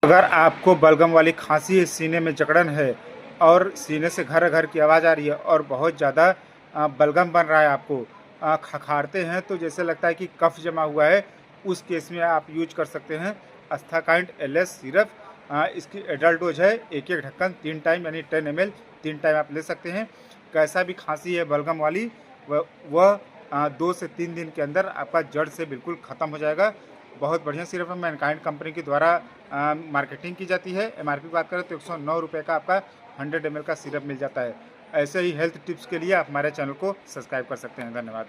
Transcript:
अगर आपको बलगम वाली खांसी है, सीने में जकड़न है और सीने से घर-घर की आवाज़ आ रही है और बहुत ज़्यादा बलगम बन रहा है आपको, खखारते हैं तो जैसे लगता है कि कफ जमा हुआ है, उस केस में आप यूज़ कर सकते हैं अस्थाकाइंड एलएस सिरप। इसकी एडल्ट डोज है 1-1 ढक्कन 3 टाइम यानी 10 ml 3 टाइम आप ले सकते हैं। कैसा भी खांसी है बलगम वाली वह 2 से 3 दिन के अंदर आपका जड़ से बिल्कुल ख़त्म हो जाएगा। बहुत बढ़िया सिरप है, मैनकाइंड कंपनी के द्वारा मार्केटिंग की जाती है। एमआरपी की बात करें तो 109 रुपये का आपका 100 ml का सिरप मिल जाता है। ऐसे ही हेल्थ टिप्स के लिए आप हमारे चैनल को सब्सक्राइब कर सकते हैं। धन्यवाद।